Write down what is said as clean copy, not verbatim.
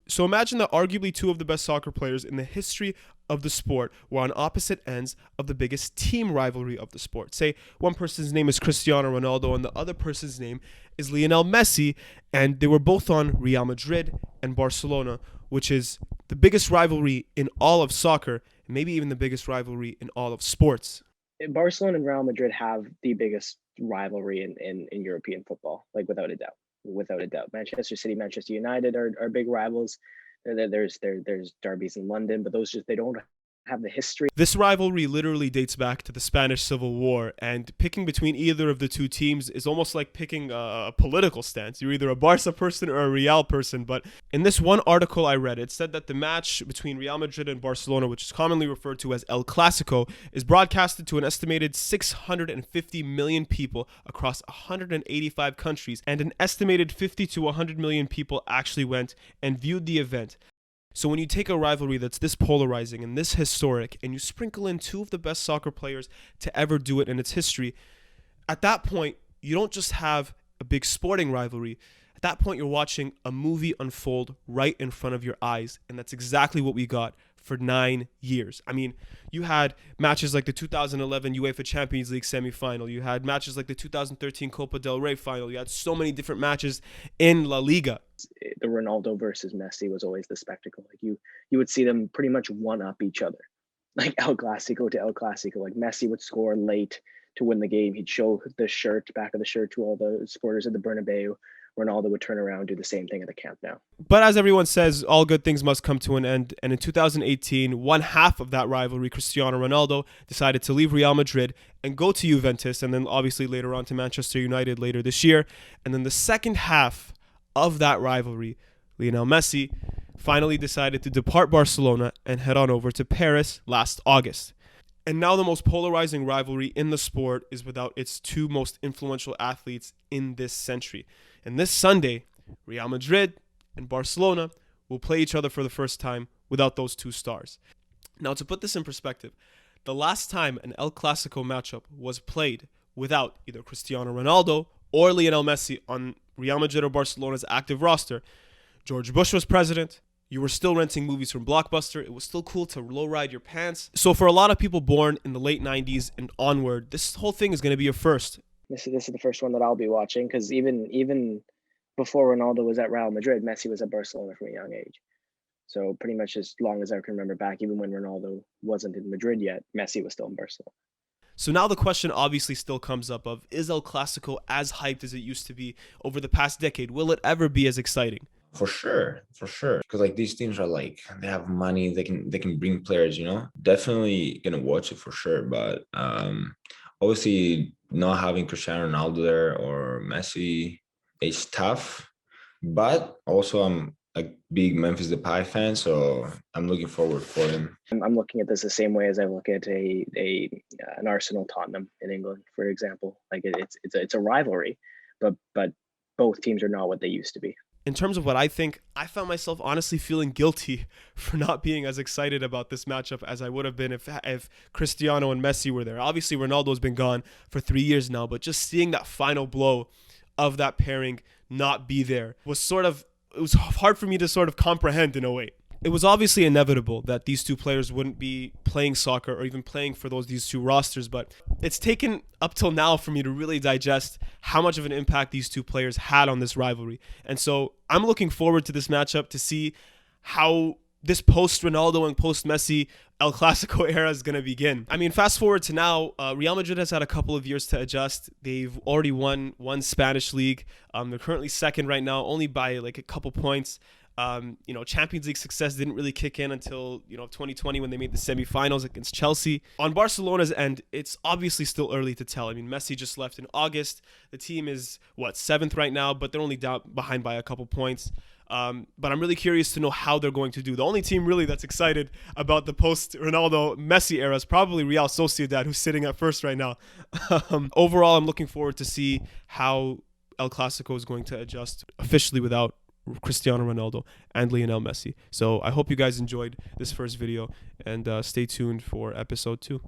So imagine that arguably two of the best soccer players in the history of the sport were on opposite ends of the biggest team rivalry of the sport. Say one person's name is Cristiano Ronaldo and the other person's name is Lionel Messi, and they were both on Real Madrid and Barcelona, which is the biggest rivalry in all of soccer, and maybe even the biggest rivalry in all of sports. Barcelona and Real Madrid have the biggest rivalry in European football, like without a doubt. Without a doubt. Manchester City, Manchester United are big rivals. There's derbies in London, but those just they don't have the history. This rivalry literally dates back to the Spanish Civil War, and picking between either of the two teams is almost like picking a political stance. You're either a Barca person or a Real person, but in this one article I read, it said that the match between Real Madrid and Barcelona, which is commonly referred to as El Clasico, is broadcasted to an estimated 650 million people across 185 countries, and an estimated 50 to 100 million people actually went and viewed the event. So when you take a rivalry that's this polarizing and this historic, and you sprinkle in two of the best soccer players to ever do it in its history, at that point, you don't just have a big sporting rivalry. At that point, you're watching a movie unfold right in front of your eyes, and that's exactly what we got for 9 years. I mean, you had matches like the 2011 UEFA Champions League semifinal. You had matches like the 2013 Copa del Rey final. You had so many different matches in La Liga. The Ronaldo versus Messi was always the spectacle. Like you would see them pretty much one up each other, like El Clasico to El Clasico. Like Messi would score late to win the game. He'd show the back of the shirt to all the supporters at the Bernabeu. Ronaldo would turn around and do the same thing at the Camp Nou. But as everyone says, all good things must come to an end. And in 2018, one half of that rivalry, Cristiano Ronaldo, decided to leave Real Madrid and go to Juventus, and then obviously later on to Manchester United later this year. And then the second half of that rivalry, Lionel Messi finally decided to depart Barcelona and head on over to Paris last August. And now the most polarizing rivalry in the sport is without its two most influential athletes in this century. And this Sunday, Real Madrid and Barcelona will play each other for the first time without those two stars. Now, to put this in perspective, the last time an El Clasico matchup was played without either Cristiano Ronaldo or Lionel Messi on Real Madrid or Barcelona's active roster, George Bush was president. You were still renting movies from Blockbuster. It was still cool to lowride your pants. So for a lot of people born in the late 90s and onward, this whole thing is going to be a first. This is the first one that I'll be watching, because even before Ronaldo was at Real Madrid, Messi was at Barcelona from a young age. So pretty much as long as I can remember back, even when Ronaldo wasn't in Madrid yet, Messi was still in Barcelona. So now the question obviously still comes up of, is El Clasico as hyped as it used to be over the past decade? Will it ever be as exciting? For sure, for sure. Because like these teams are like they have money, they can bring players, you know. Definitely gonna watch it for sure. But obviously not having Cristiano Ronaldo there or Messi is tough. But also I'm a big Memphis Depay fan, so I'm looking forward for him. I'm looking at this the same way as I look at an Arsenal Tottenham in England, for example. Like it's a rivalry, but both teams are not what they used to be. In terms of what I think, I found myself honestly feeling guilty for not being as excited about this matchup as I would have been if Cristiano and Messi were there. Obviously, Ronaldo's been gone for 3 years now, but just seeing that final blow of that pairing not be there was it was hard for me to sort of comprehend in a way. It was obviously inevitable that these two players wouldn't be playing soccer or even playing for these two rosters, but it's taken up till now for me to really digest how much of an impact these two players had on this rivalry. And so I'm looking forward to this matchup to see how this post-Ronaldo and post-Messi El Clasico era is going to begin. I mean, fast forward to now, Real Madrid has had a couple of years to adjust. They've already won one Spanish league. They're currently second right now, only by like a couple points. Champions League success didn't really kick in until 2020 when they made the semifinals against Chelsea. On Barcelona's end, it's obviously still early to tell. I mean, Messi just left in August. The team is seventh right now, but they're only down behind by a couple points. But I'm really curious to know how they're going to do. The only team really that's excited about the post-Ronaldo Messi era is probably Real Sociedad, who's sitting at first right now. Overall, I'm looking forward to see how El Clasico is going to adjust officially without Cristiano Ronaldo and Lionel Messi. So I hope you guys enjoyed this first video, and stay tuned for episode 2.